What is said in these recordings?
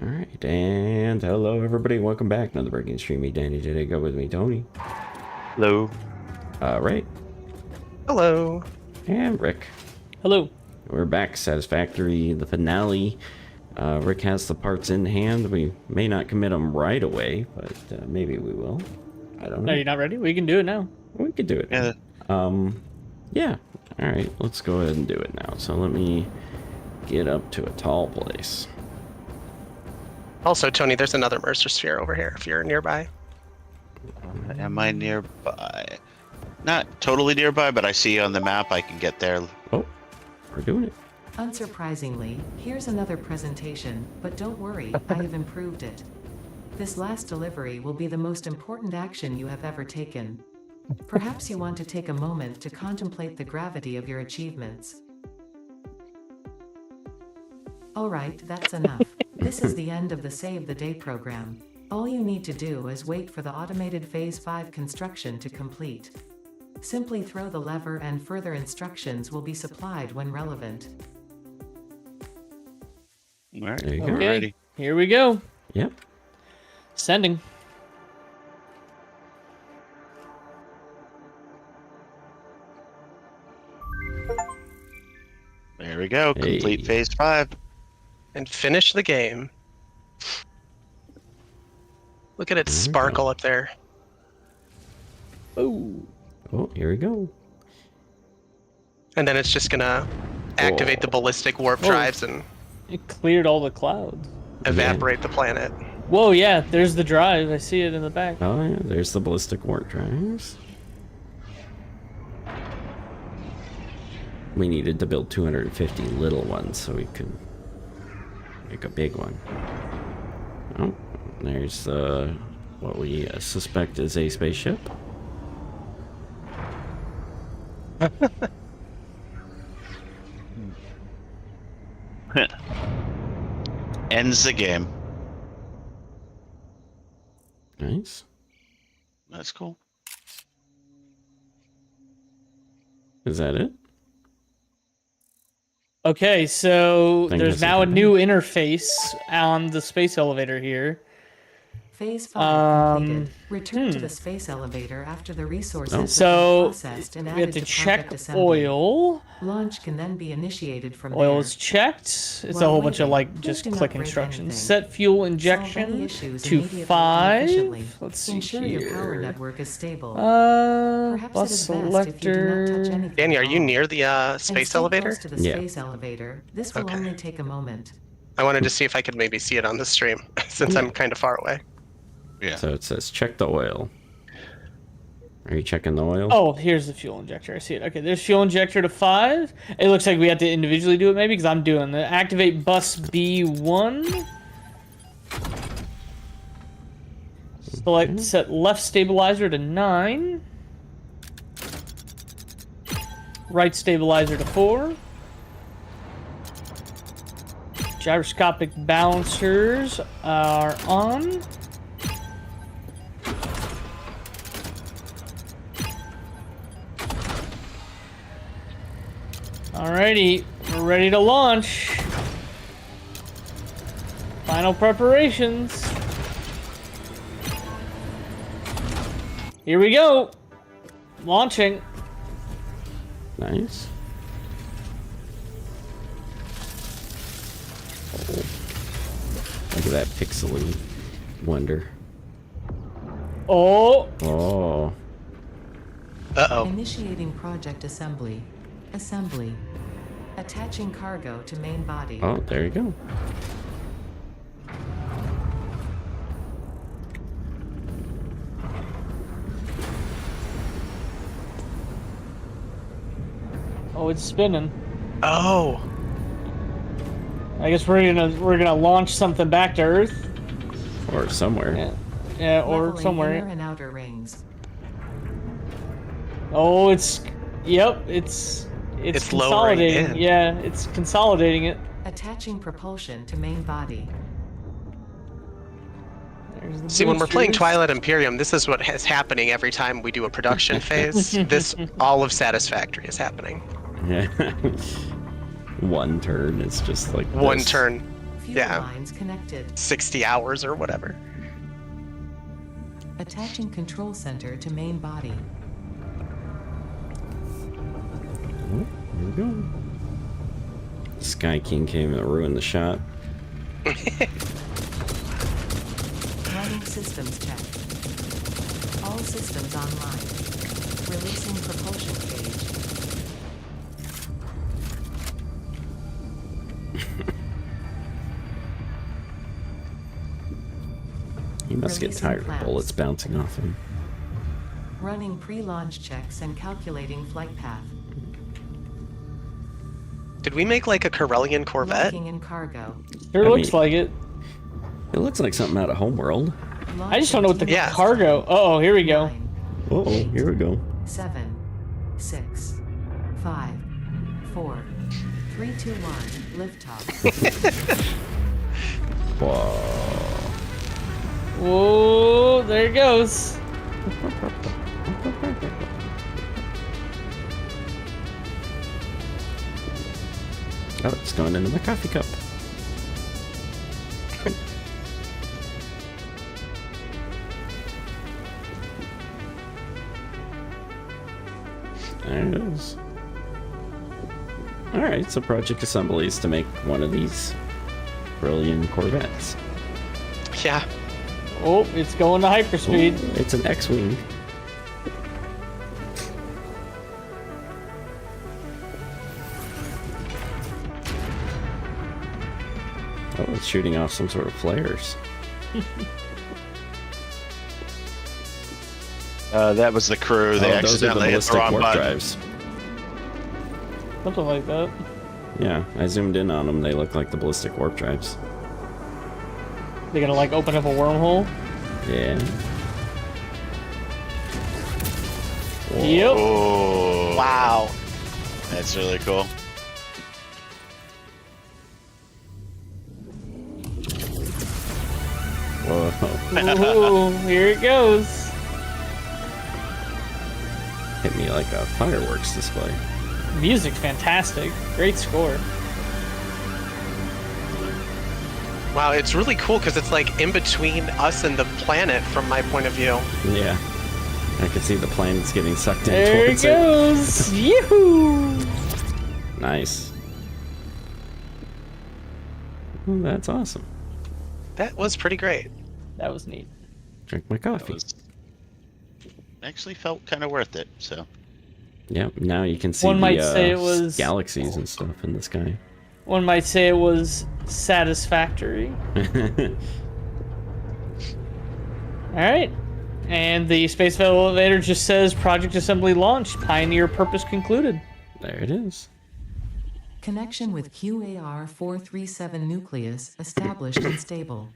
All right, and hello everybody, welcome back. Another breaking streamy Danny today. Go with me, Tony. Hello. Ray. Hello. And Rick. Hello. We're back. Satisfactory, the finale. Rick has the parts in hand. We may not commit them right away, but maybe we will. I don't know. No, you're not ready? We can do it now. We could do it. Yeah. Yeah. All right, let's go ahead and do it now. So let me get up to a tall place. Also, Tony, there's another Mercer Sphere over here if you're nearby. Am I nearby? Not totally nearby, but I see on the map I can get there. Oh, we're doing it. Unsurprisingly, here's another presentation, but don't worry, I have improved it. This last delivery will be the most important action you have ever taken. Perhaps you want to take a moment to contemplate the gravity of your achievements. Alright, that's enough. This is the end of the Save the Day program. All you need to do is wait for the automated Phase 5 construction to complete. Simply throw the lever and further instructions will be supplied when relevant. All right, There you go. we're ready. Here we go. Yep. Sending. There we go. Hey. Complete phase 5. And finish the game. Look at it sparkle up there. Oh. Oh, here we go. And then it's just gonna activate the ballistic warp Whoa. drives and It cleared all the clouds. evaporate the planet. Whoa, yeah, there's the drive. I see it in the back. Oh yeah, there's the ballistic warp drives. We needed to build 250 little ones so we could make a big one. Oh, there's what we suspect is a spaceship. Ends the game. Nice. That's cool. Is that it? Okay, so Think there's that's now a okay. new interface on the space elevator here. Phase 5 completed. Return to hmm. the space elevator after the resources Oh. have been So processed and we added have to to check project assembly. oil. Launch can then be initiated from Oil there. is checked. It's a While whole bunch of waiting, like just do not click break instructions. anything. Set fuel Solve any injection issues to immediately and 5. efficiently. Let's see Ensure your power here. network is stable. Bus Perhaps it is best if you do not touch selector. anything Danny, are at you all. near the And space stay elevator? close to the Yeah. space elevator. This will Okay. only take a moment. I wanted to see if I could maybe see it on the stream since I'm kind of far away. Yeah. So it says check the oil. Are you checking the oil? Oh, here's the fuel injector. I see it. Okay, there's fuel injector to 5. It looks like we have to individually do it maybe because I'm doing the activate bus B1. Select set left stabilizer to 9. Right stabilizer to 4. Gyroscopic balancers are on. Alrighty, we're ready to launch. Final preparations. Here we go. Launching. Nice. Oh. Look at that pixely wonder. Oh, Oh. Uh-oh. Initiating project assembly. Assembly. Attaching cargo to main body. Oh, there you go. oh, it's spinning. Oh. I guess we're gonna launch something back to Earth. Or somewhere. Yeah, or Leveling inner somewhere. and outer rings. Oh, it's it's It's lowering consolidating. in. Yeah, it's consolidating it. Attaching propulsion to main body. There's the See, when we're playing boosters. Twilight Imperium, this is what is happening every time we do a production phase. All of Satisfactory is happening. Yeah. One turn, it's just like One this. turn. Fuel Yeah. lines connected. 60 hours or whatever. Attaching control center to main body. Oh, here we go. Sky King came and ruined the shot. Running systems check. All systems online. Releasing propulsion cage. He must get Releasing tired of flaps. bullets bouncing off him. Running pre-launch checks and calculating flight path. Did we make like a Corellian Corvette? Locking in cargo. Sure I looks mean- like it. It looks like something out of Homeworld. I just don't know what the Yeah. cargo. Oh, here we go. 9, Uh oh, here we go. 7, 6, 5, 4, 3, 2, 1. Liftoff. Whoa. Whoa, there it goes. Oh, it's going into my coffee cup. There it is. Alright, so Project Assembly is to make one of these brilliant Corvettes. Yeah. Oh, it's going to hyperspeed. Ooh, it's an X-Wing. Oh, it's shooting off some sort of flares. That was the crew. They Oh, those are the accidentally hit the ballistic wrong warp button. drives. Something like that. Yeah, I zoomed in on them. They look like the ballistic warp drives. They're gonna like open up a wormhole. Yeah. Yep. Oh, Wow. that's really cool. Whoa. Ooh, here it goes. Hit me like a fireworks display. Music's fantastic. Great score. Wow, it's really cool because it's like in between us and the planet from my point of view. Yeah. I can see the planets getting sucked in There it towards goes. Yoo-hoo! Nice. Well, that's awesome. That was pretty great. That was neat. Drink my That coffee. was actually felt kind of worth it. So Yeah, now you can see One the might say it was- galaxies and stuff in the sky. One might say it was satisfactory. Alright. And the space elevator just says Project Assembly launched. Pioneer purpose concluded. There it is. Connection with QAR-437 nucleus established and stable.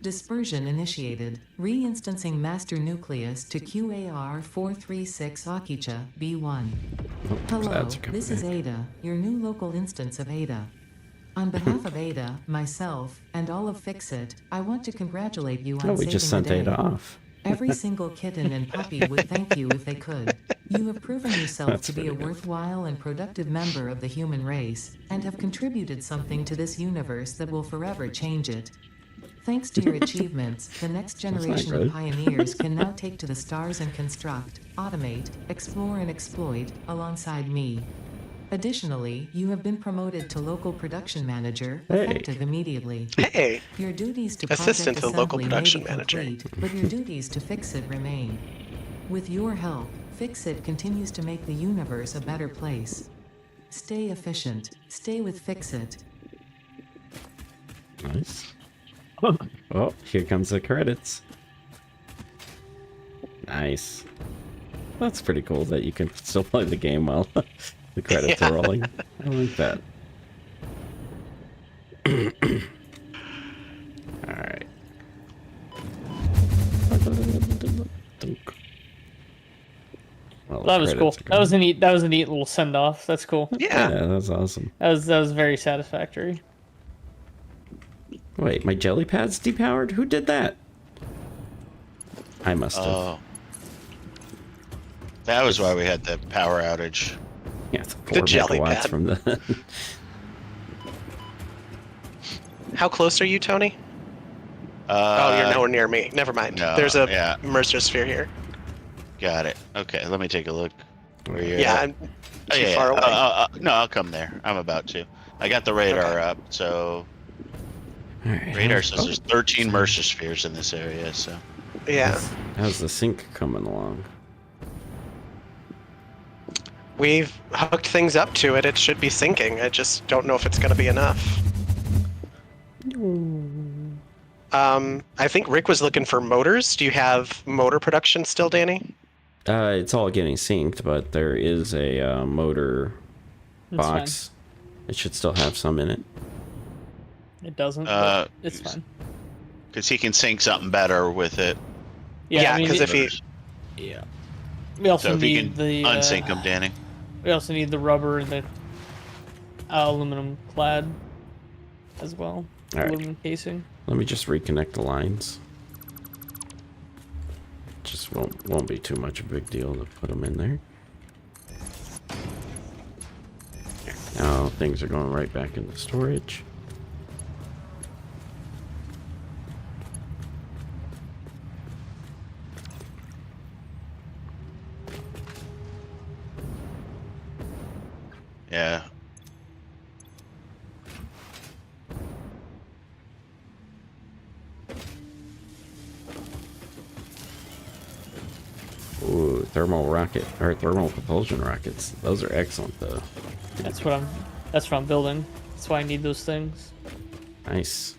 Dispersion initiated. Reinstancing master nucleus to QAR-436 Akicha B1. Oh, Hello, clouds are coming this is back. Ada, your new local instance of Ada. On behalf of Ada, myself, and all of Fixit, I want to congratulate you on Oh, we saving just the sent day. Ada off. Every single kitten and puppy would thank you if they could. You have proven yourself That's to be a pretty good. worthwhile and productive member of the human race, and have contributed something to this universe that will forever change it. Thanks to your achievements, the next generation good. of pioneers can now take to the stars and construct, automate, explore and exploit, alongside me. Additionally, you have been promoted to local production manager, Hey. effective immediately. Hey. Your duties to Assistant Project to the local Assembly production may be manager. complete, but your duties to Fixit remain. With your help, Fixit continues to make the universe a better place. Stay efficient. Stay with Fixit. Nice. Oh, here comes the credits. Nice. That's pretty cool that you can still play the game while the credits are rolling. I like that. Alright. Well, That was the cool. credits are That was gone. a neat little send off. That's cool. Yeah. Yeah, that's awesome. That was very satisfactory. Wait, my jelly pad's depowered? Who did that? I must have. oh, that was why we had the power outage. Yeah, it's 4 jelly megawatts pad. from the. How close are you, Tony? Oh, you're nowhere near me. Never mind. no, There's a yeah. mercer sphere here. Got it. Okay, let me take a look. Where you're Yeah, at. I'm Oh, too yeah, far away. no, I'll come there. I'm about to. I got the radar Okay. up, so All right. radar says oh, there's 13 Mercer spheres in this area. So Yeah. How's the sync coming along? We've hooked things up to it. It should be syncing. I just don't know if it's going to be enough. I think Rick was looking for motors. Do you have motor production still, Danny? It's all getting synced, but there is a motor It's box. It should still have some in it. It doesn't. But it's fine. because he can sync something better with it. Yeah, I mean, because if he... yeah. We also So if you need can the unsync them, Danny. We also need the rubber and the aluminum clad as well. All right. Aluminum casing. Let me just reconnect the lines. Just won't be too much of a big deal to put them in there. Now things are going right back into storage. Yeah. Ooh, thermal rocket or thermal propulsion rockets. Those are excellent though. That's what I'm building. That's why I need those things. Nice.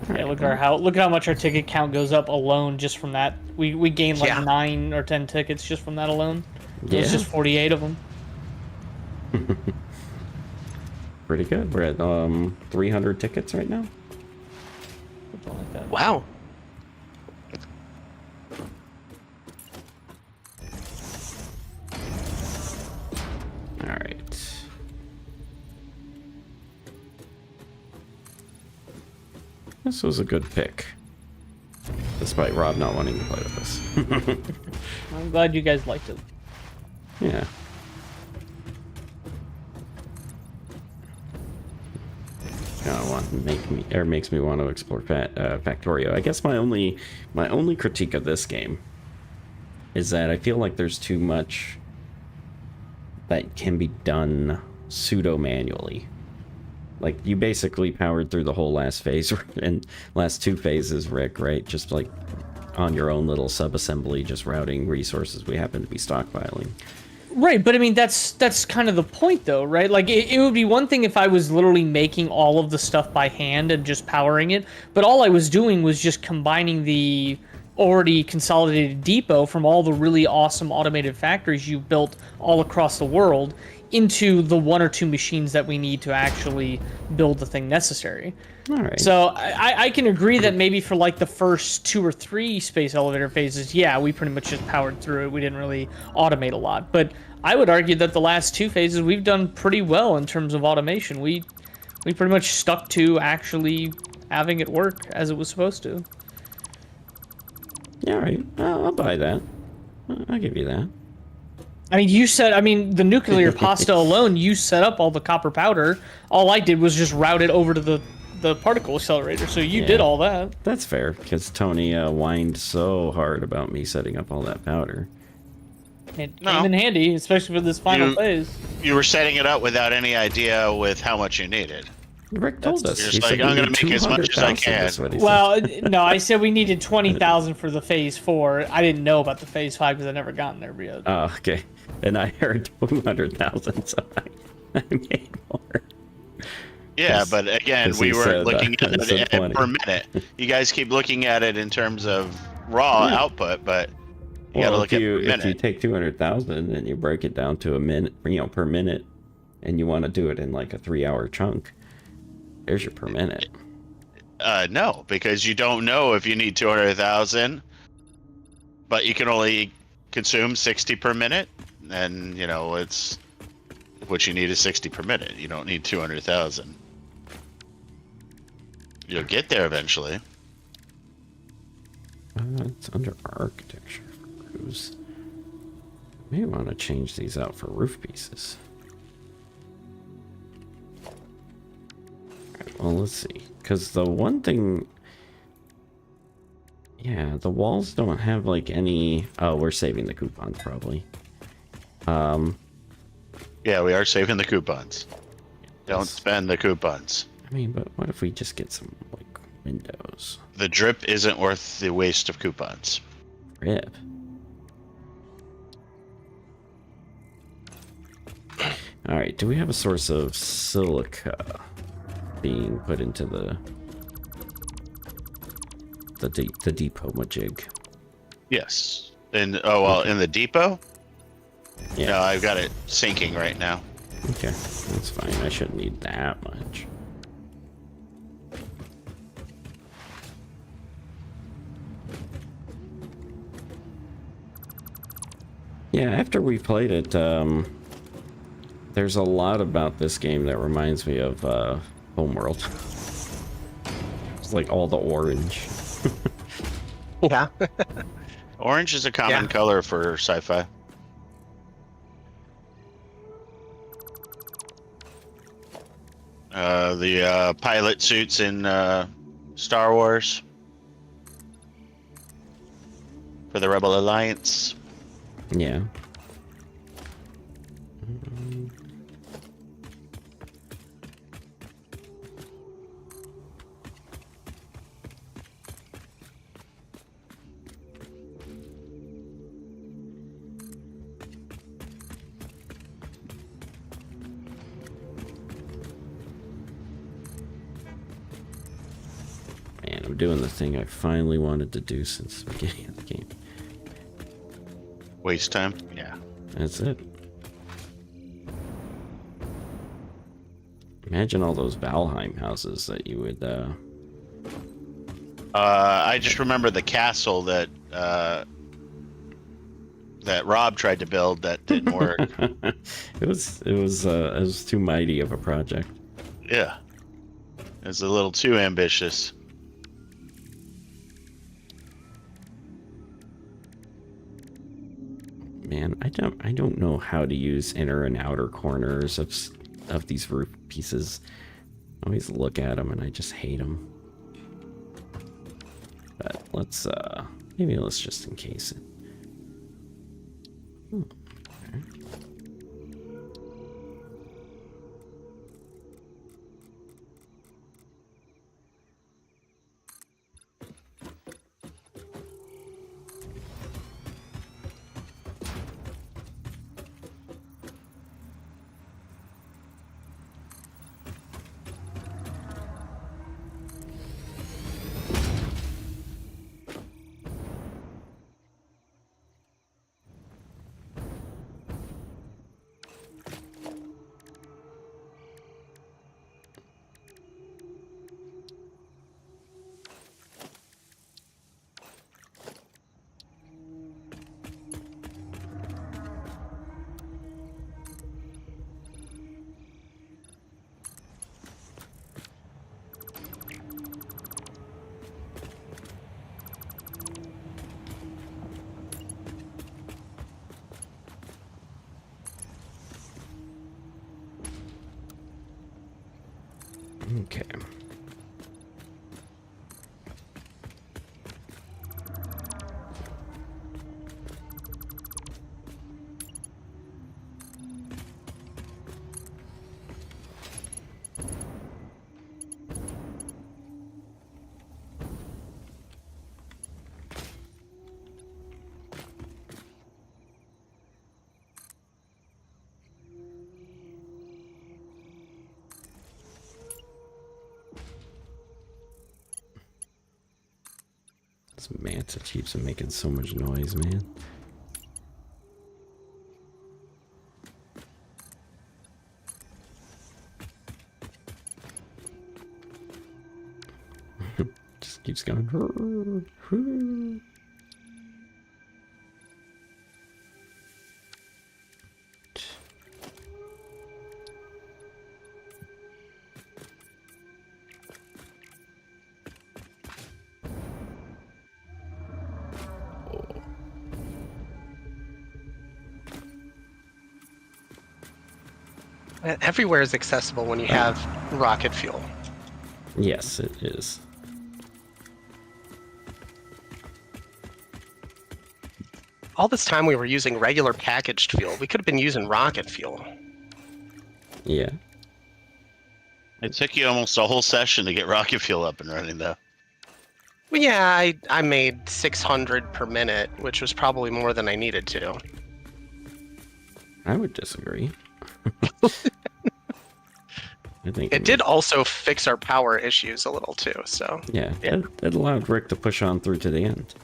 Yeah, look at how much our ticket count goes up alone just from that. We gained like Yeah. 9 or 10 tickets just from that alone. Yeah. It's just 48 of them. Pretty good. We're at 300 tickets right now. Something like that. Wow. All right. This was a good pick. Despite Rob not wanting to play with us. I'm glad you guys liked it. Yeah. Makes me want to explore Factorio. I guess my only critique of this game is that I feel like there's too much that can be done pseudo manually. Like you basically powered through the whole last phase and last 2 phases, Rick, right? Just like on your own little sub-assembly, just routing resources we happen to be stockpiling. Right, but I mean that's kind of the point though, right? Like it would be one thing if I was literally making all of the stuff by hand and just powering it, but all I was doing was just combining the already consolidated depot from all the really awesome automated factories you've built all across the world into the 1 or 2 machines that we need to actually build the thing necessary. All right. So I can agree that maybe for like the first 2 or 3 space elevator phases, yeah, we pretty much just powered through it. We didn't really automate a lot. But I would argue that the last 2 phases we've done pretty well in terms of automation. We pretty much stuck to actually having it work as it was supposed to. Yeah, all right. I'll buy that. I'll give you that. I mean, the nuclear pasta alone, you set up all the copper powder. All I did was just route it over to the particle accelerator. So you did all that. That's fair, because Tony whined so hard about me setting up all that powder. It came in handy, especially for this final phase. You were setting it up without any idea with how much you needed. Rick told us. You're He just like, said I'm we going to need make as much as I 200,000, can. that's what he said. Well, no, I said we needed 20,000 for the phase 4. I didn't know about the phase 5 because I never gotten there yet. Oh, okay. And I heard 200,000, so I made more. Yeah, but again, we were looking at said it 20. per minute. You guys keep looking at it in terms of raw output, but you got to Well, look at per if you minute. take 200,000 and you break it down to a minute, per minute, and you want to do it in like a 3-hour chunk, there's your per minute. No, because you don't know if you need 200,000, but you can only consume 60 per minute, and it's what you need is 60 per minute. You don't need 200,000. You'll get there eventually. It's under architecture for roofs. Maybe want to change these out for roof pieces. Well, let's see. Because the one thing... Yeah, the walls don't have, like, any... Oh, we're saving the coupons, probably. Yeah, we are saving the coupons. Don't spend the coupons. I mean, but what if we just get some, like, windows? The drip isn't worth the waste of coupons. Rip. Alright, do we have a source of silica being put into the depot majig? Yes. In the depot? Yeah. No, I've got it sinking right now. Okay, that's fine. I shouldn't need that much. Yeah, after we played it, there's a lot about this game that reminds me of Homeworld. It's like all the orange. Yeah. Orange is a common color for sci-fi. The pilot suits in Star Wars for the Rebel Alliance. Yeah. Man, I'm doing the thing I finally wanted to do since the beginning of the game. Waste time? Yeah. That's it. Imagine all those Valheim houses that you would, I just remember the castle that that Rob tried to build that didn't work. it was too mighty of a project. Yeah. It was a little too ambitious. Man, I don't know how to use inner and outer corners of these roof pieces. I always look at them and I just hate them. But maybe let's just encase it. Okay. Okay. This manta keeps making so much noise, man. Just keeps going. Everywhere is accessible when you have rocket fuel. Yes, it is. All this time we were using regular packaged fuel. We could have been using rocket fuel. Yeah. It took you almost a whole session to get rocket fuel up and running, though. Well, yeah, I made 600 per minute, which was probably more than I needed to. I would disagree. I think It did also fix our power issues a little too, so. Yeah, it allowed Rick to push on through to the end.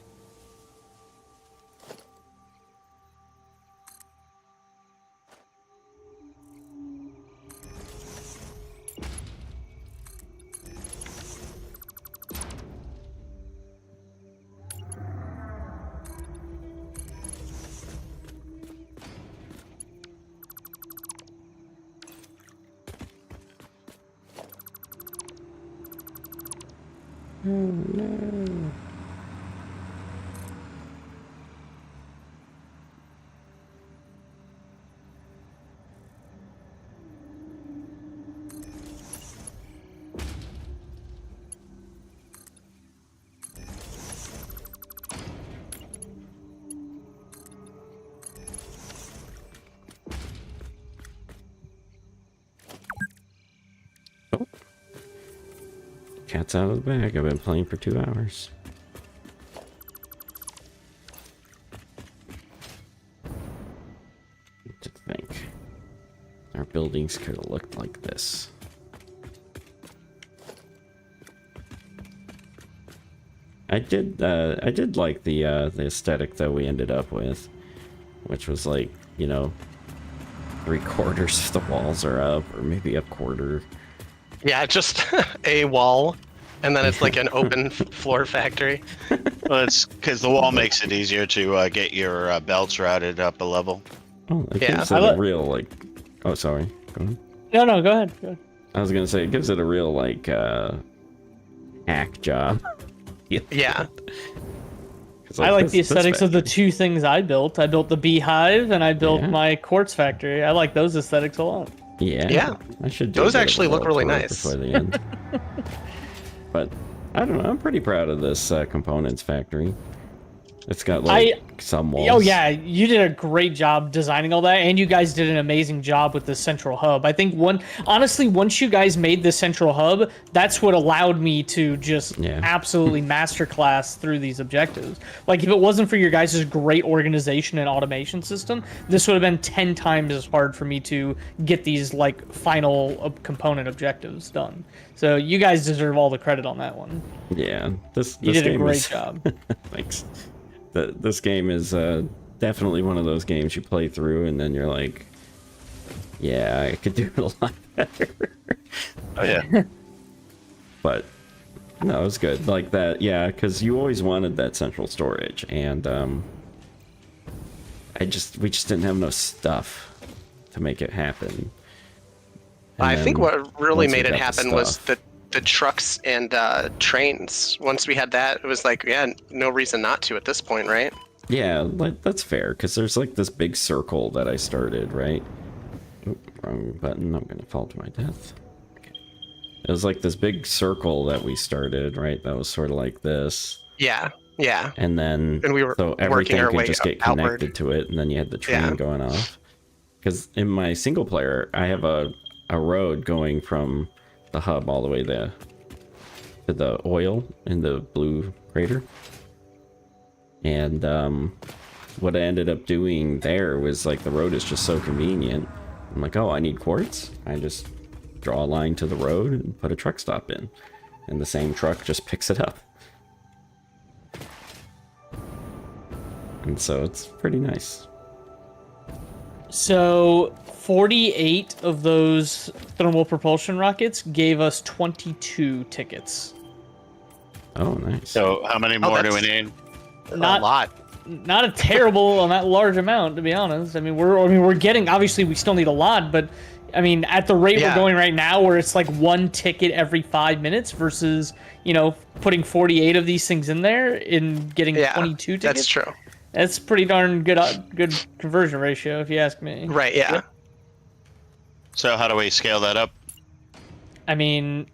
Oh no. Oh. Cat's out of the bag. I've been playing for 2 hours. To think. Our buildings could have looked like this. I did like the aesthetic that we ended up with, which was like, you know, 3/4 of the walls are up, or maybe a quarter. Yeah, just a wall, and then it's like an open floor factory. Well, it's because the wall makes it easier to get your belts routed up a level. Oh, it Yeah, gives it a real, like... Oh, sorry. Go ahead. No, go ahead. Go ahead. I was gonna say, it gives it a real, like, hack job. Yeah. 'Cause, I like the this aesthetics of the factory- 2 things I built. I built the beehive and I built Yeah. my quartz factory. I like those aesthetics a lot. Yeah. Yeah. I should do a Those bit of a actually look really walkthrough nice. before the end. But, I don't know, I'm pretty proud of this components factory. It's got, like, some walls. Oh yeah, you did a great job designing all that, and you guys did an amazing job with the central hub. I think honestly, once you guys made the central hub, that's what allowed me to just absolutely masterclass through these objectives. Like, if it wasn't for your guys' great organization and automation system, this would have been 10 times as hard for me to get these, like, final component objectives done. So you guys deserve all the credit on that one. Yeah. This You did a game great is... job. Thanks. This game is definitely one of those games you play through and then you're like, yeah, I could do it a lot better. Oh yeah. But no, it was good. Like that, yeah, because you always wanted that central storage, and we just didn't have enough stuff to make it happen. And I think then what really once we made it got the happen was stuff- the trucks and trains. Once we had that, it was like, yeah, no reason not to at this point, right? Yeah, like, that's fair, because there's like this big circle that I started, right? Oop, wrong button, I'm gonna fall to my death. Okay. It was like this big circle that we started, right? That was sort of like this. Yeah, yeah. And then, And we were so working everything our could way just get outward. connected to it, and then you had the train Yeah. going off. Because in my single player, I have a road going from the hub all the way to the oil in the blue crater. And what I ended up doing there was, like, the road is just so convenient. I'm like, oh, I need quartz. I just draw a line to the road and put a truck stop in. And the same truck just picks it up. And so it's pretty nice. So 48 of those thermal propulsion rockets gave us 22 tickets. Oh, nice. So how many more do we that's- need? Not a lot. Not a terrible on that large amount, to be honest. I mean, we're getting, obviously we still need a lot, but I mean, at the rate we're Yeah. going right now, where it's like 1 ticket every 5 minutes versus, you know, putting 48 of these things in there and getting Yeah, 22 tickets. that's true. That's pretty darn good conversion ratio, if you ask me. Right, yeah. So how do we scale that up? I mean,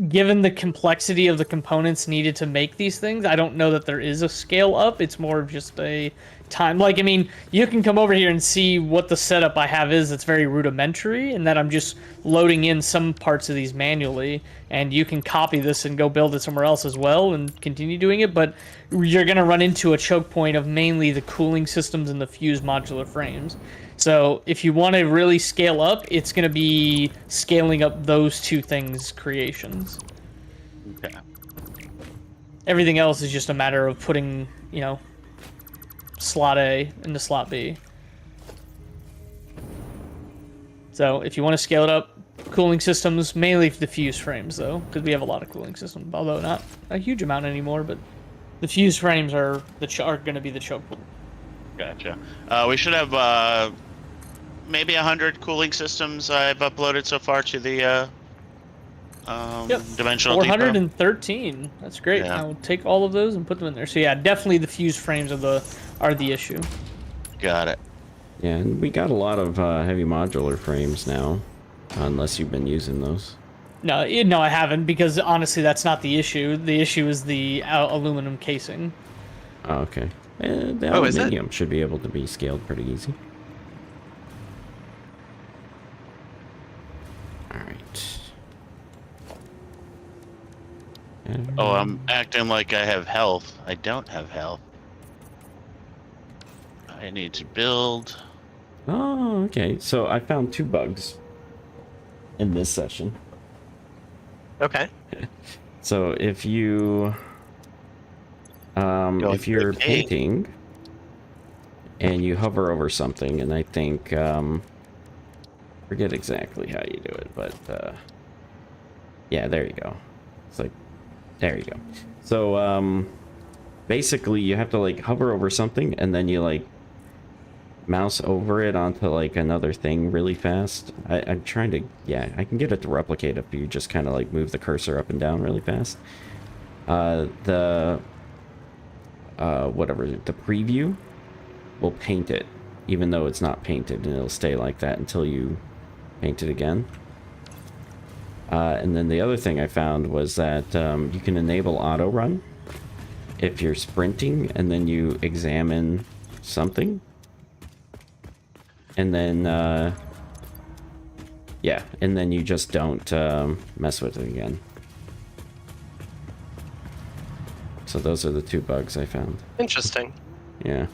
Given the complexity of the components needed to make these things, I don't know that there is a scale up. It's more of just a time. Like, I mean, you can come over here and see what the setup I have is. It's very rudimentary, and that I'm just loading in some parts of these manually, and you can copy this and go build it somewhere else as well and continue doing it, but you're going to run into a choke point of mainly the cooling systems and the fused modular frames. So if you want to really scale up, it's going to be scaling up those two things creations. Okay. Everything else is just a matter of putting, slot A into slot B. So if you want to scale it up, cooling systems, mainly the fused frames though, because we have a lot of cooling systems, although not a huge amount anymore, but the fused frames are going to be the choke point. Gotcha. We should have maybe 100 cooling systems I've uploaded so far to the Dimensional Depot. 413. That's great. Yeah. I'll take all of those and put them in there. So yeah, definitely the fused frames are the issue. Got it. Yeah, and we got a lot of heavy modular frames now, unless you've been using those. No, I haven't, because honestly, that's not the issue. The issue is the aluminum casing. Oh, okay. The is it? aluminium should be able to be scaled pretty easy. Alright. Oh, I'm acting like I have health. I don't have health. I need to build. Oh, okay. So I found 2 bugs in this session. Okay. So if you if you're painting and you hover over something, and I think forget exactly how you do it, but yeah, there you go. It's like, there you go. So basically you have to like hover over something, and then you like mouse over it onto like another thing really fast. I'm trying to, yeah, I can get it to replicate if you just kind of like move the cursor up and down really fast. The preview will paint it even though it's not painted, and it'll stay like that until you paint it again. And then the other thing I found was that you can enable auto run if you're sprinting and then you examine something. And then, yeah, and then you just don't mess with it again. So those are the 2 bugs I found. Interesting. Yeah.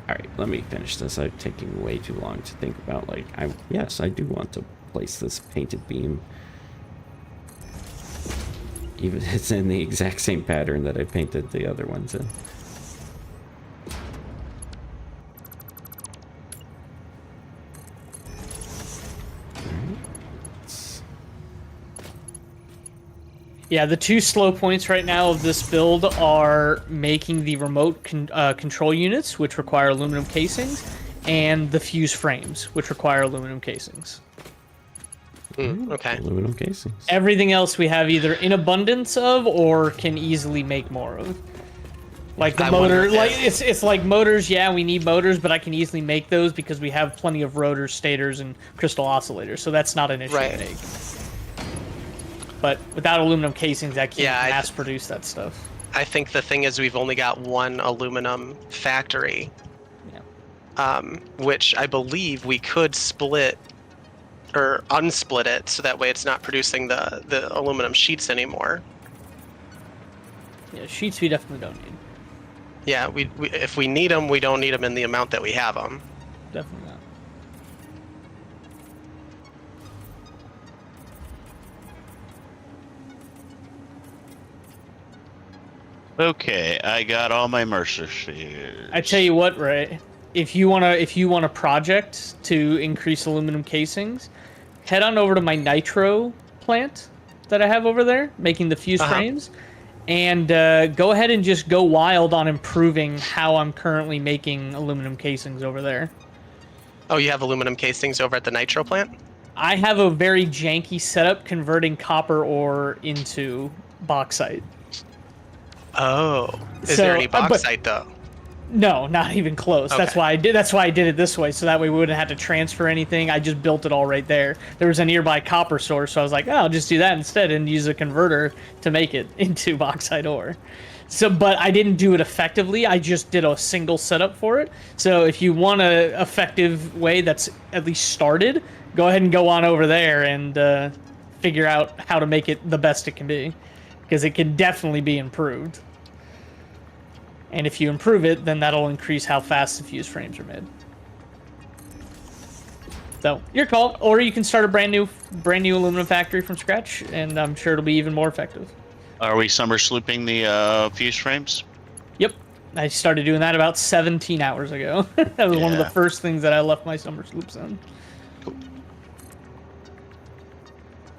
Alright, let me finish this. I'm taking way too long to think about, like, yes, I do want to place this painted beam. Even it's in the exact same pattern that I painted the other ones in. Yeah, the 2 slow points right now of this build are making the remote control units, which require aluminum casings, and the fuse frames, which require aluminum casings. Okay. Aluminum casings. Everything else we have either in abundance of or can easily make more of. Like the motor, like it's like motors. Yeah, we need motors, but I can easily make those because we have plenty of rotors, stators, and crystal oscillators. So that's not an issue to make. But without aluminum casings, I can't mass produce that stuff. I think the thing is we've only got one aluminum factory, which I believe we could split or unsplit it so that way it's not producing the aluminum sheets anymore. Yeah, sheets we definitely don't need. Yeah, we if we need them, we don't need them in the amount that we have them. Definitely not. Okay, I got all my Mercer spheres. I tell you what, Ray. If you want a project to increase aluminum casings, head on over to my nitro plant that I have over there, making the fuse frames, and go ahead and just go wild on improving how I'm currently making aluminum casings over there. Oh, you have aluminum casings over at the nitro plant? I have a very janky setup converting copper ore into bauxite. Oh, is there any bauxite though? No, not even close. That's Okay. why I did. That's why I did it this way, so that way we wouldn't have to transfer anything. I just built it all right there. There was a nearby copper source, so I was like, oh, I'll just do that instead and use a converter to make it into bauxite ore. So, but I didn't do it effectively. I just did a single setup for it. So, if you want a effective way that's at least started, go ahead and go on over there and figure out how to make it the best it can be, because it can definitely be improved. And if you improve it, then that'll increase how fast the fuse frames are made. So, your call. Or you can start a brand new aluminum factory from scratch, and I'm sure it'll be even more effective. Are we summer slooping the fuse frames? Yep. I started doing that about 17 hours ago. That was one of the Yeah. first things that I left my summer sloops on. Cool.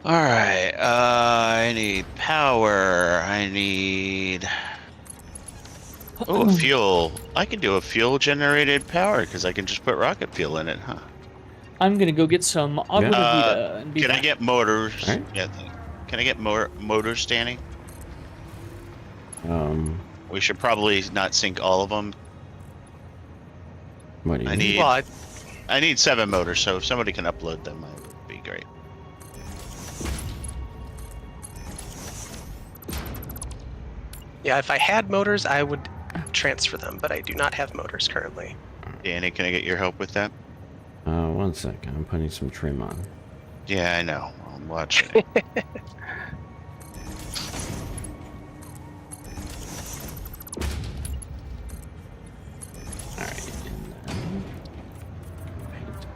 All right. I need power. I need. Oh, a fuel. I can do a fuel generated power because I can just put rocket fuel in it, huh? I'm going to go get some agua de vida and be Can I back. get motors? All right. Yeah. Can I get motors, Danny? We should probably not sync all of them. What do you I mean? need. Well, I need 7 motors, so if somebody can upload them, that would be great. yeah, if I had motors, I would transfer them, but I do not have motors currently. Danny, can I get your help with that? 1 second. I'm putting some trim on. Yeah, I know. I'm watching it. All right. And then paint.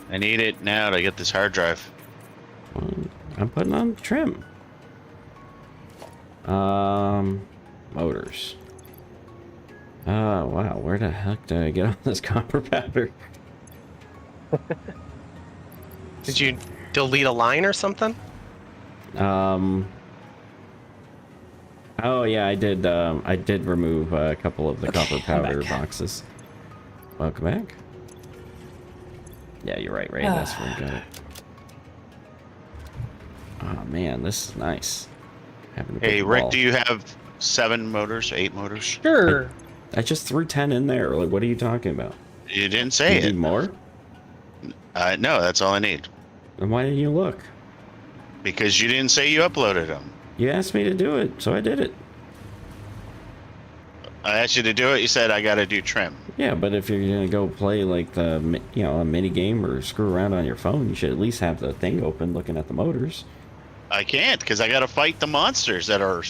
I need it now to get this hard drive. I'm putting on trim. Motors. Oh, wow. Where the heck did I get all this copper powder? Did you delete a line or something? Oh yeah, I did remove a couple of the Okay, copper I'm powder back. boxes. Welcome back. Yeah, you're right, Ray. That's where I got it. Oh man, this is nice. Having a Hey, big Rick, wall. do you have 7 motors, 8 motors? Sure. I just threw 10 in there. Like, what are you talking about? You didn't say You it. need more? No, that's all I need. Then why didn't you look? Because you didn't say you uploaded them. You asked me to do it, so I did it. I asked you to do it. You said I got to do trim. Yeah, but if you're gonna go play like a mini game or screw around on your phone, you should at least have the thing open, looking at the motors. I can't because I got to fight the monsters that are.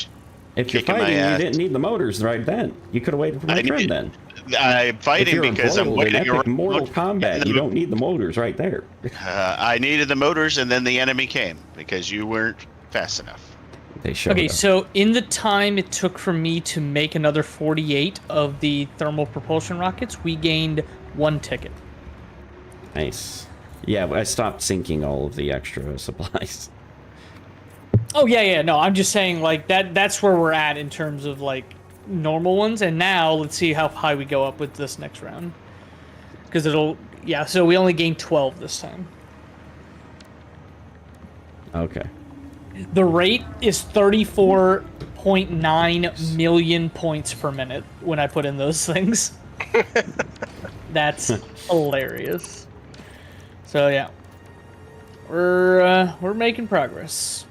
If you're Kicking my fighting, you ass. didn't need the motors right then. You could have waited for my I trim need- then. I'm If fighting you're because I'm embroiled in waiting epic around. Mortal Kombat, you don't need the motors right there. I needed the motors, and then the enemy came because you weren't fast enough. They showed Okay, up. so in the time it took for me to make another 48 of the thermal propulsion rockets, we gained 1 ticket. Nice. Yeah, I stopped sinking all of the extra supplies. Oh yeah, no, I'm just saying like that's where we're at in terms of like normal ones, and now let's see how high we go up with this next round. Because so we only gained 12 this time. Okay. The rate is 34.9 million points per minute when I put in those things. That's hilarious. So yeah, we're making progress.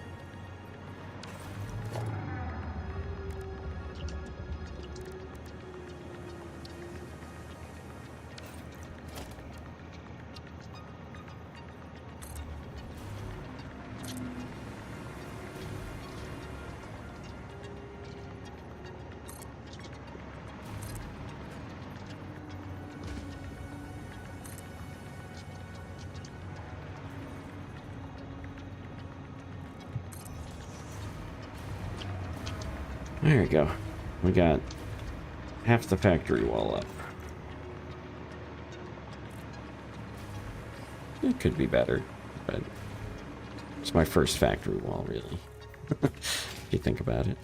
There we go. We got half the factory wall up. It could be better, but it's my first factory wall, really. If you think about it.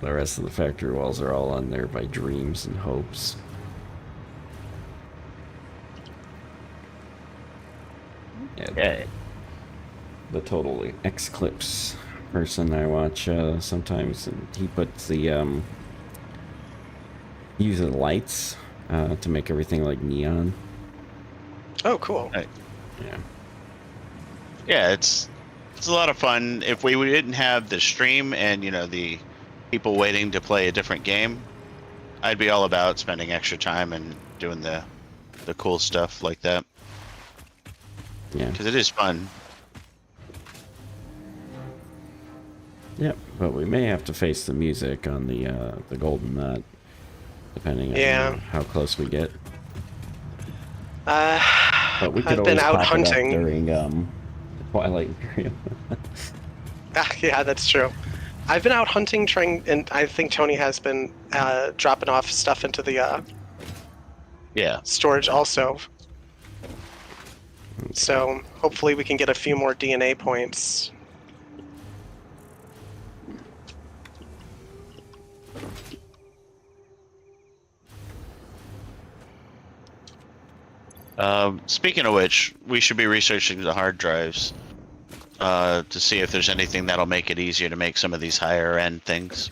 The rest of the factory walls are all on there by dreams and hopes. Yeah. the total X-Clips person I watch sometimes, and he puts the uses lights to make everything like neon. Oh, cool. Yeah. Yeah, it's a lot of fun. If we didn't have the stream and the people waiting to play a different game, I'd be all about spending extra time and doing the cool stuff like that. Yeah. Because it is fun. Yep, but we may have to face the music on the Golden Nut, depending on how close we get. But we could I've been always out pop it up hunting. during the Twilight Imperium. Yeah, that's true. I've been out hunting, and I think Tony has been dropping off stuff into the storage also. So hopefully we can get a few more DNA points. Speaking of which, we should be researching the hard drives to see if there's anything that'll make it easier to make some of these higher end things.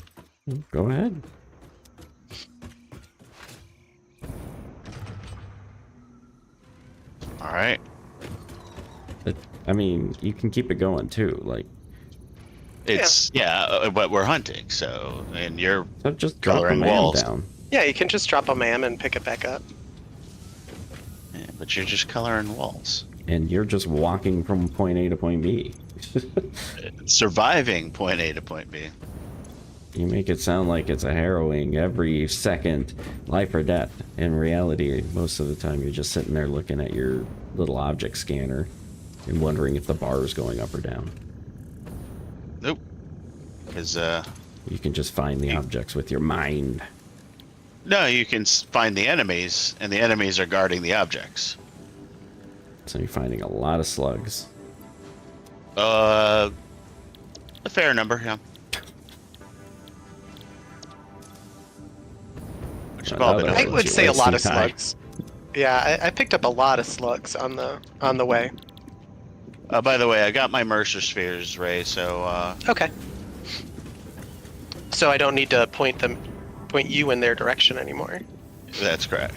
Go ahead. All right. I mean, you can keep it going too. Like, It's but we're hunting, and you're so just drop a coloring man walls down. Yeah, you can just drop a MAM and pick it back up. Yeah, but you're just coloring walls. And you're just walking from point A to point B. Surviving point A to point B. You make it sound like it's a harrowing every second, life or death. In reality, most of the time you're just sitting there looking at your little object scanner and wondering if the bar is going up or down. Nope. Because you can just find the objects with your mind. No, you can find the enemies, and the enemies are guarding the objects. So you're finding a lot of slugs. A fair number, yeah. Which have all been I would say a lot of high. slugs. Yeah, I picked up a lot of slugs on the way. by the way, I got my Mercer spheres, Ray. So Okay. So I don't need to point you in their direction anymore. that's correct.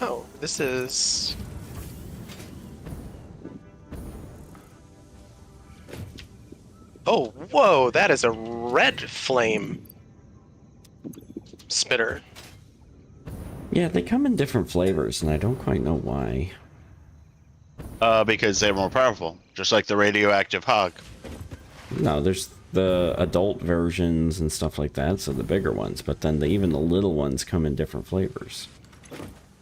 Oh, this is... Oh, whoa, that is a red flame spitter. Yeah, they come in different flavors, and I don't quite know why. Because they're more powerful, just like the radioactive hog. No, there's the adult versions and stuff like that, so the bigger ones, but then even the little ones come in different flavors.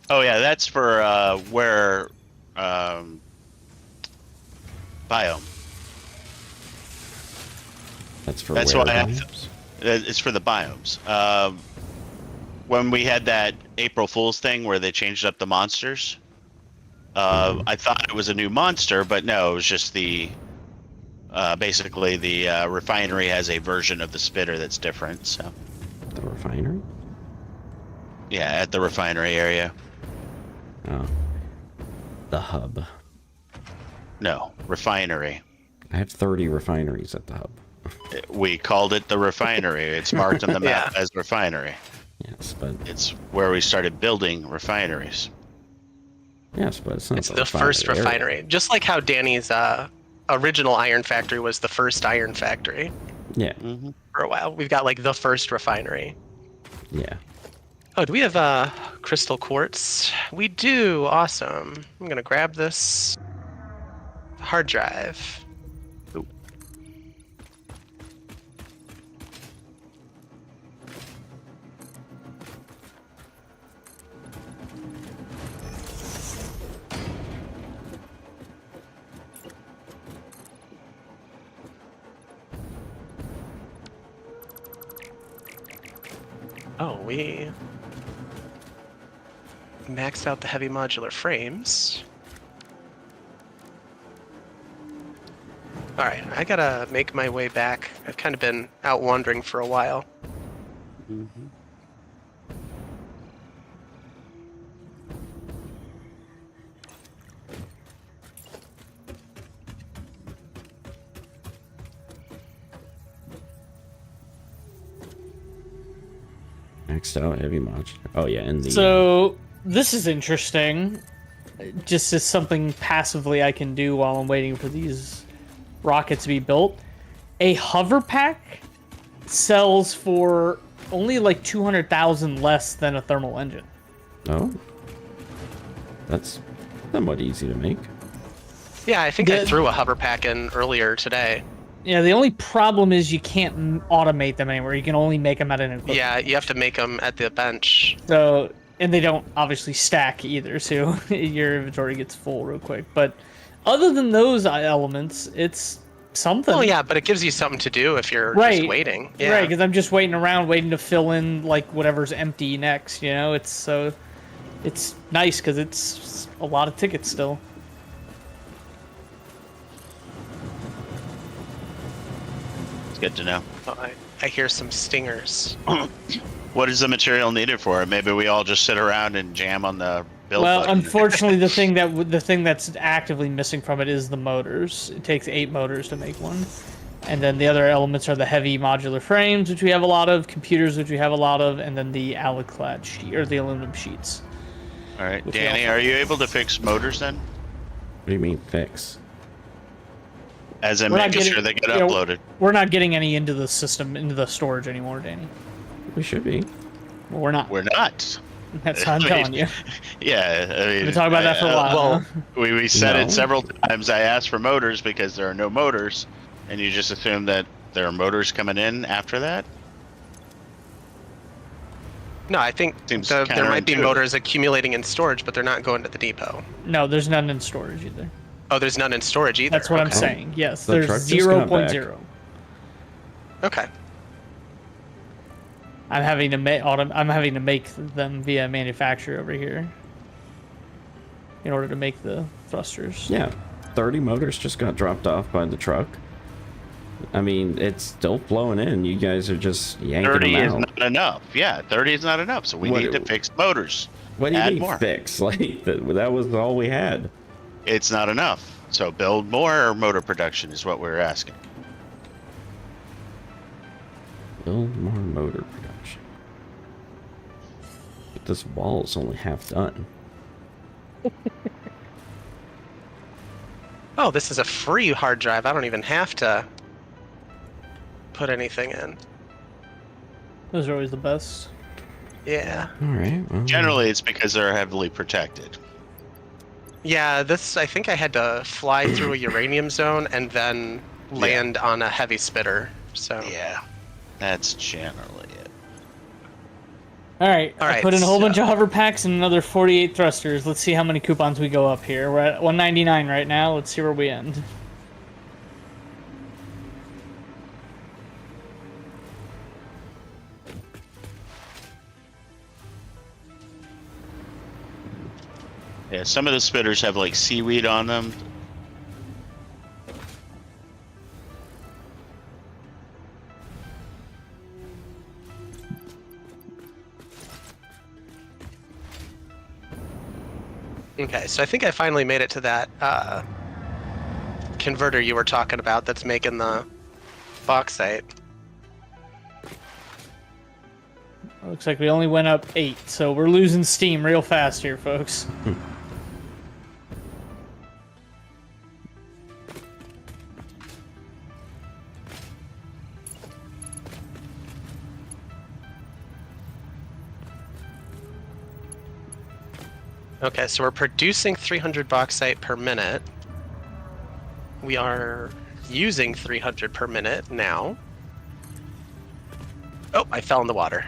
Oh yeah, that's for where biome. That's why where it's for the biomes. When we had that April Fool's thing where they changed up the monsters, I thought it was a new monster, but no, it was just the basically the refinery has a version of the spitter that's different. So the refinery. yeah, at the refinery area. Oh, the hub. No, refinery. I have 30 refineries at the hub. We called it the refinery. It's marked on the map as refinery. Yes, but It's where we started building refineries. yes, but it's not It's the first area. refinery. Just like how Danny's original iron factory was the first iron factory Yeah, for a while. We've got like the first refinery. yeah. Oh, do we have crystal quartz? We do. Awesome. I'm gonna grab this hard drive. Ooh. Oh, we maxed out the heavy modular frames. All right, I gotta make my way back. I've kind of been out wandering for a while. Maxed out heavy module. Oh yeah, and the So this is interesting. Just as something passively I can do while I'm waiting for these rockets to be built. A hover pack sells for only like 200,000 less than a thermal engine. oh, that's somewhat easy to make. Yeah, I think I The- threw a hover pack in earlier today. Yeah, the only problem is you can't automate them anywhere. You can only make them at an equipment. Yeah, you have to make them at the bench. So, and they don't obviously stack either, so your inventory gets full real quick. But other than those elements, it's something. Oh yeah, but it gives you something to do if you're Right. just waiting. Yeah. Right, because I'm just waiting around, waiting to fill in like whatever's empty next. You know, it's nice because it's a lot of tickets still. It's good to know. Oh, I hear some stingers. What is the material needed for it? Maybe we all just sit around and jam on the build Well, button. unfortunately, the thing that's actively missing from it is the motors. It takes 8 motors to make one, and then the other elements are the heavy modular frames, which we have a lot of, computers, which we have a lot of, and then the alloy-clad sheet or the aluminum sheets. All right, which we Danny, also- are you able to fix motors then? What do you mean fix? As in We're not making getting- sure they get you know, uploaded. We're not getting any into the system, into the storage anymore, Danny. We should be. Well, we're not. We're not. That's what I'm telling you. Yeah, I mean, We've been talking about that for a while. well, huh? we said No. it several times. I asked for motors because there are no motors, and you just assume that there are motors coming in after that. No, I think Seems there might be counterintuitive. motors accumulating in storage, but they're not going to the depot. No, there's none in storage either. Oh, there's none in storage either. That's what I'm Okay. saying. Yes, The there's truck just got back. 0.0. Okay. I'm having to make them via manufacturer over here in order to make the thrusters. Yeah, 30 motors just got dropped off by the truck. I mean, it's still flowing in. You guys are just yanking 30 them is out. not enough. Yeah, 30 is not enough. So we What- need to fix motors. What do you Add mean more. fix? Like that was all we had. It's not enough. So build more motor production is what we're asking. Build more motor production. But this wall's only half done. Oh, this is a free hard drive. I don't even have to put anything in. Those are always the best. Yeah. All right. Well, Generally, it's because they're heavily protected. Yeah, this, I think I had to fly through a uranium zone and then land on a heavy spitter. So Yeah, that's generally it. All right. All I right, put in a whole bunch so- of hover packs and another 48 thrusters. Let's see how many coupons we go up here. We're at 199 right now. Let's see where we end. Yeah, some of the spitters have like seaweed on them. Okay, so I think I finally made it to that converter you were talking about that's making the bauxite. Looks like we only went up 8, so we're losing steam real fast here, folks. Okay, so we're producing 300 bauxite per minute. We are using 300 per minute now. Oh, I fell in the water.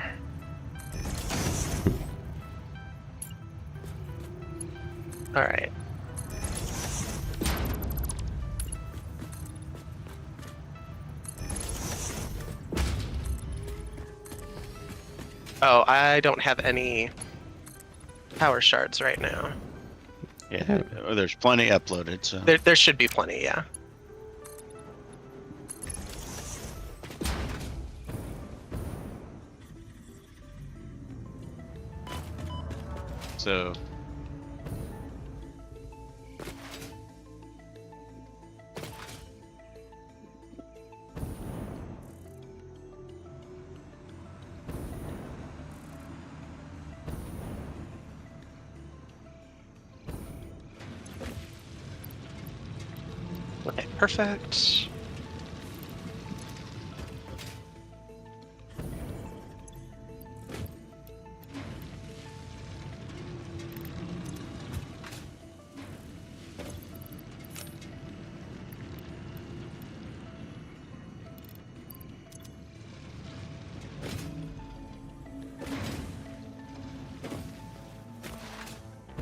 All right. Oh, I don't have any power shards right now. Yeah, there's plenty uploaded. So There should be plenty, yeah. So. Okay, perfect.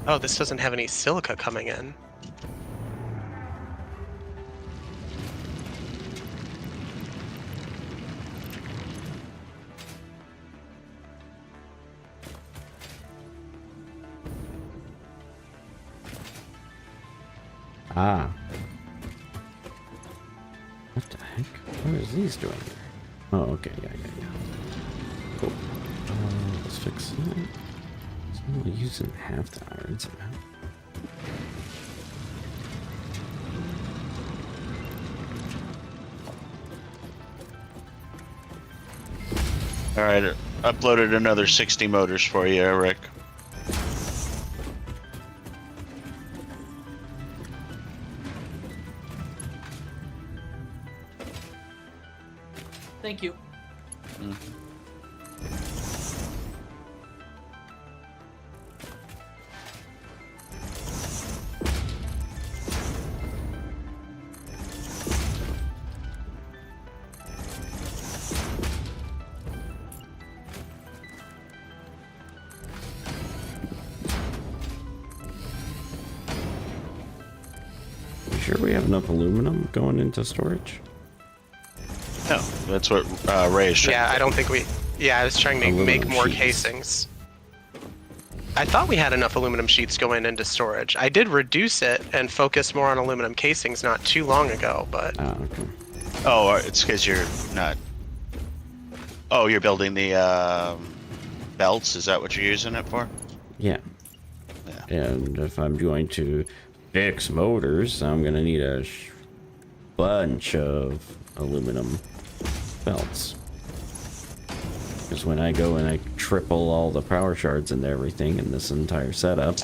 Oh, this doesn't have any silica coming in. Ah. What the heck? What is these doing there? Oh, okay, yeah. Cool. Let's fix that. So I'm only using half the iron somehow. All right, uploaded another 60 motors for you, Rick. Thank you. You sure we have enough aluminum going into storage? No, that's what Ray is trying. Yeah, I don't think we... Yeah, I was trying to make Aluminum more sheets. casings. I thought we had enough aluminum sheets going into storage. I did reduce it and focus more on aluminum casings not too long ago, but... Ah, okay. Oh, it's because you're not. Oh, you're building the belts. Is that what you're using it for? Yeah. Yeah. And if I'm going to fix motors, I'm going to need a bunch of aluminum belts. Because when I go and I triple all the power shards and everything in this entire setup,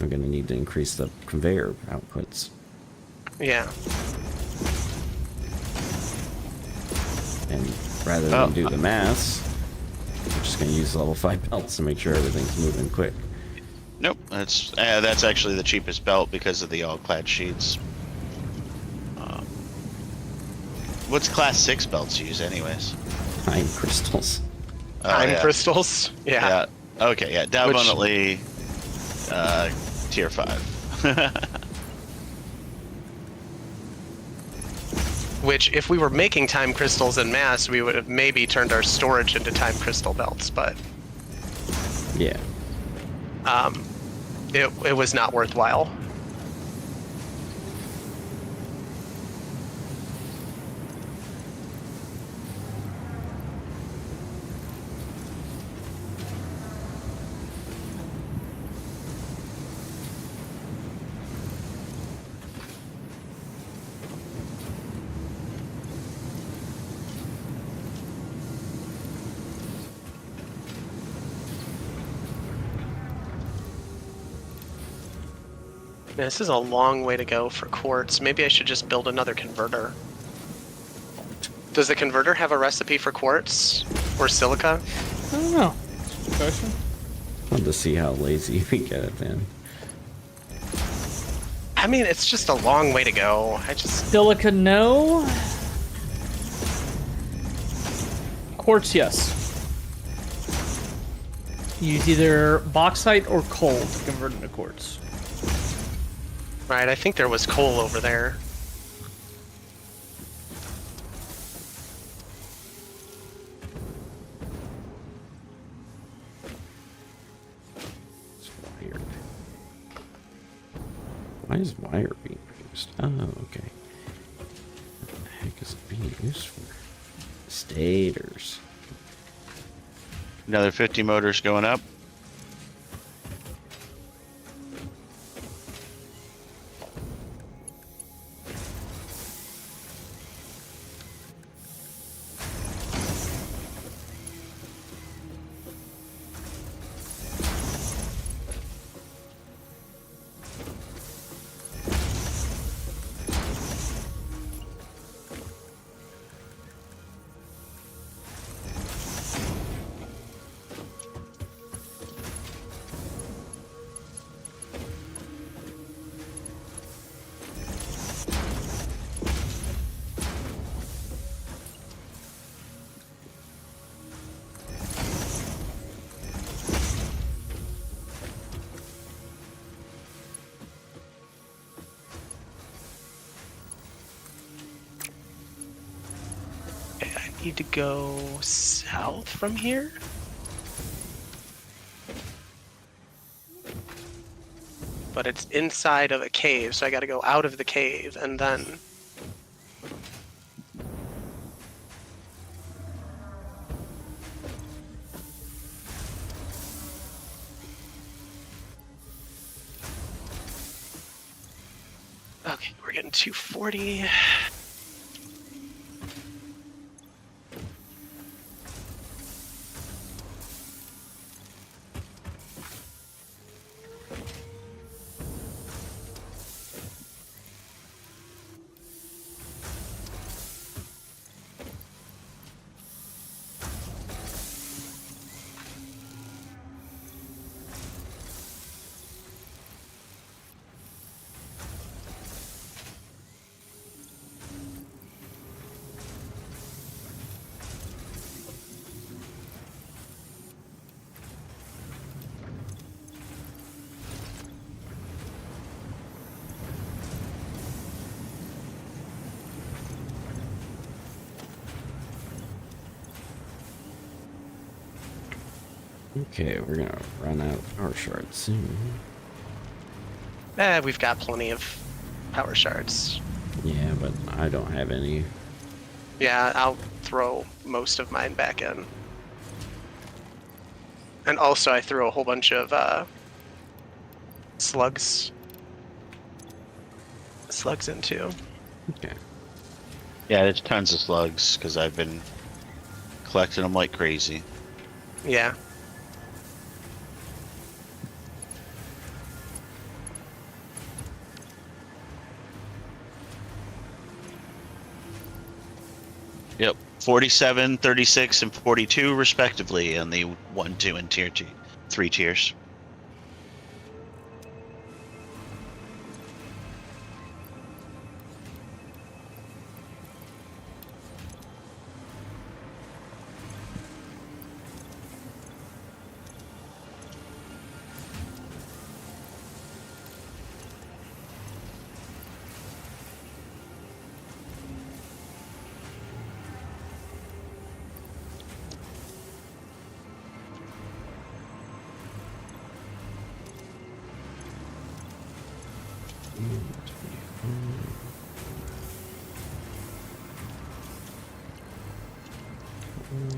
I'm going to need to increase the conveyor outputs. Yeah. And rather than do the mass, I'm just going to use level 5 belts to make sure everything's moving quick. Nope. That's actually the cheapest belt because of the all-clad sheets. What's class 6 belts use, anyways? Time crystals. Oh, Time yeah. crystals? Yeah. Yeah. Okay. Yeah. Definitely. Tier 5. Which, if we were making time crystals en masse, we would have maybe turned our storage into time crystal belts, but Yeah. it was not worthwhile. Man, this is a long way to go for quartz. Maybe I should just build another converter. Does the converter have a recipe for quartz or silica? I don't know. Good question. Fun to see how lazy we get at then. I mean, it's just a long way to go. Silica, no. Quartz, yes. Use either bauxite or coal to convert into quartz. Right, I think there was coal over there. It's wired. Why is wire being used? Oh, okay. What the heck is it being used for? Stators. Another 50 motors going up. need to go south from here? But it's inside of a cave, so I gotta go out of the cave and then... Okay, we're getting 240. Okay, we're gonna run out of power shards soon. We've got plenty of power shards. Yeah, but I don't have any. Yeah, I'll throw most of mine back in. And also I threw a whole bunch of slugs in too. Okay. Yeah, there's tons of slugs because I've been collecting them like crazy. Yeah. Yep, 47, 36, and 42 respectively in the 1, 2, and tier 2, 3 tiers.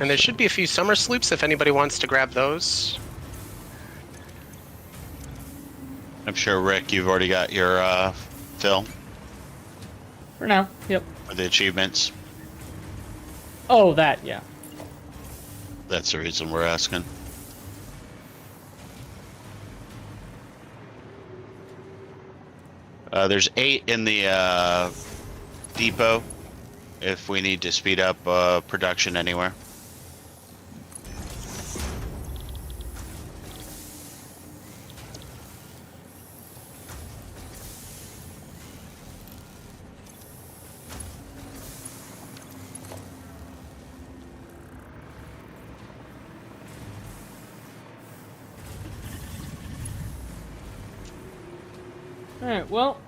And there should be a few summer sloops if anybody wants to grab those. I'm sure, Rick, you've already got your fill For now, yep. for the achievements. Oh, that, yeah. That's the reason we're asking. There's 8 in the depot if we need to speed up production anywhere. Alright, well,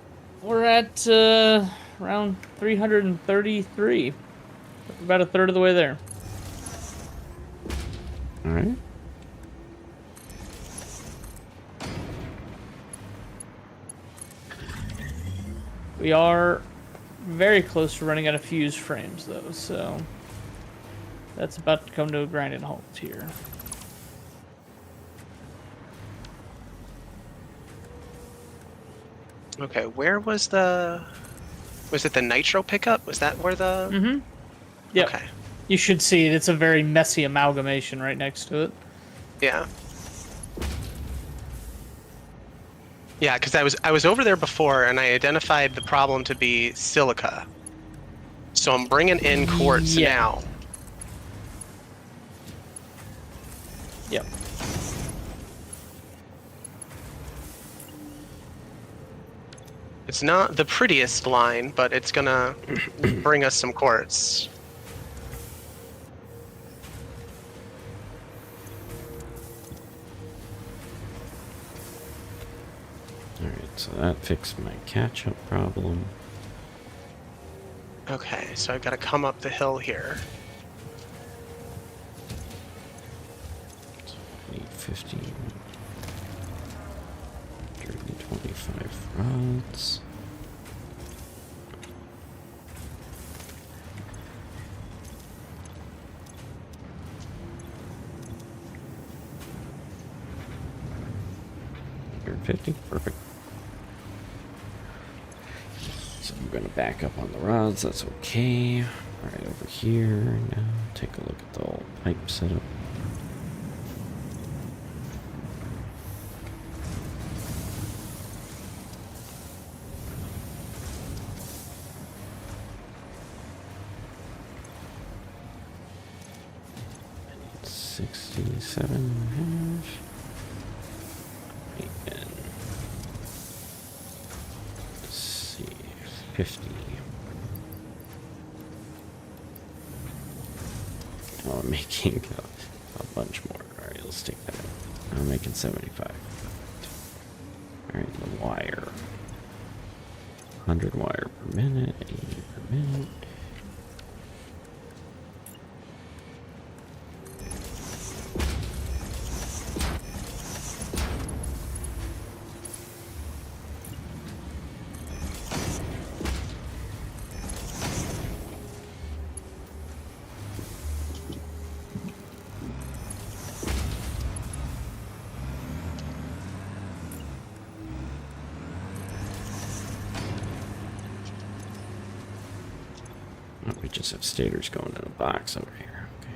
we're at around 333. About a third of the way there. All right. We are very close to running out of fuse frames, though, so that's about to come to a grinding halt here. Okay, where was the... Was it the nitro pickup? Was that where the... Mm-hmm. Yep. Okay. You should see it. It's a very messy amalgamation right next to it. Yeah. Yeah, because I was over there before and I identified the problem to be silica. So I'm bringing in quartz Yeah. now. Yep. It's not the prettiest line, but it's gonna bring us some quartz. All right. So that fixed my catch-up problem. Okay, so I've got to come up the hill here. 15. 125 rods. $150, perfect. So I'm gonna back up on the rods, that's okay. Alright, over here now, take a look at the old pipe setup. $67.5. And let's see, 50. Oh, I'm making a bunch more. Alright, let's take that out. I'm making 75. Alright, the wire. 100 wire per minute, 80 per minute. Oh, we just have stators going in a box over here. Okay.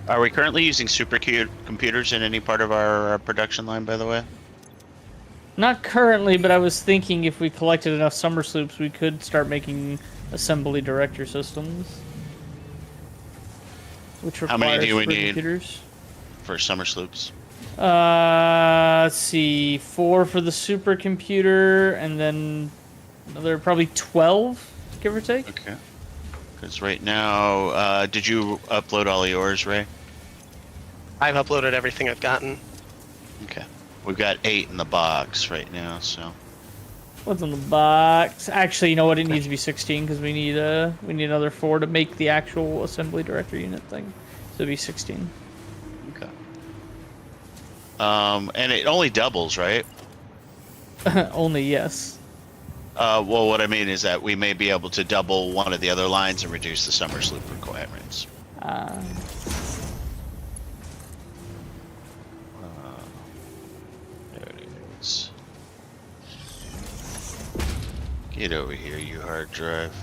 Are we currently using supercomputers in any part of our production line, by the way? Not currently, but I was thinking if we collected enough summer sloops, we could start making assembly director systems. Which How many do we need? computers. For summer sloops? Let's see, 4 for the supercomputer, and then another probably 12, give or take. Okay. Because right now, did you upload all yours, Ray? I've uploaded everything I've gotten. Okay. We've got 8 in the box right now, so. What's in the box? Actually, you know what? It needs to be 16 because we need another 4 to make the actual assembly director unit thing. So it'd be 16. Okay. And it only doubles, right? Only yes. Well, what I mean is that we may be able to double one of the other lines and reduce the summer sloop requirements. There it is. Get over here, you hard drive.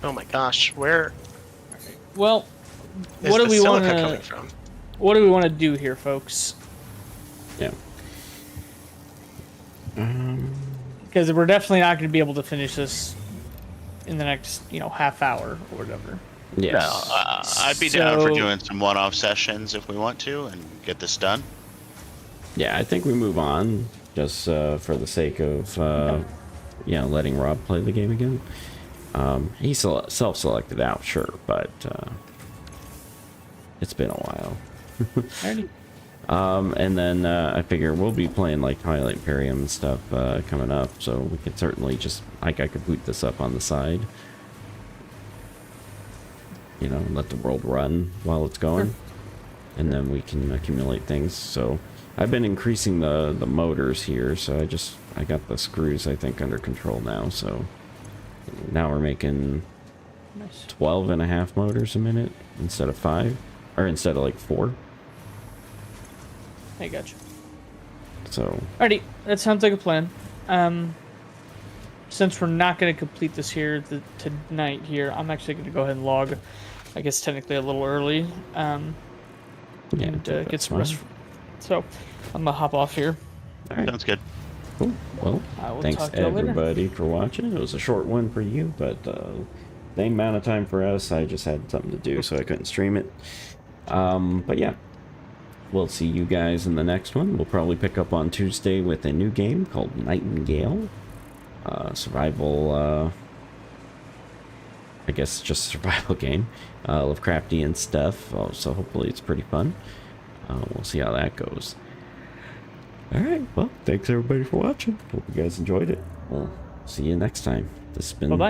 Oh my gosh, where Well, is what do the we want silica coming to? from? What do we want to do here, folks? Yeah. Because we're definitely not going to be able to finish this in the next, half hour or whatever. Yes. No, I'd be down for So- doing some one-off sessions if we want to and get this done. Yeah, I think we move on just for the sake of letting Rob play the game again. He self-selected out, sure, but it's been a while. Alrighty. And then I figure we'll be playing like Twilight Imperium and stuff coming up, so we could certainly just I could boot this up on the side, and let the world run while it's going, and then we can accumulate things. So I've been increasing the motors here, so I got the screws I think under control now. So now we're making Nice. 12.5 motors a minute instead of 5, or instead of like 4. I got you. So Alrighty, that sounds like a plan. Since we're not going to complete this here tonight here, I'm actually going to go ahead and log, I guess technically a little early, and get that's some rest. fine. So I'm going to hop off here. all right. Sounds good. Cool. Well, I will thanks talk to y'all later. everybody for watching. It was a short one for you, but same amount of time for us. I just had something to do, so I couldn't stream it. But yeah, we'll see you guys in the next one. We'll probably pick up on Tuesday with a new game called Nightingale. Survival, I guess just a survival game. Lovecraftian stuff, so hopefully it's pretty fun. We'll see how that goes. All right. Well, thanks everybody for watching. Hope you guys enjoyed it. We'll see you next time. This has been Bye-bye.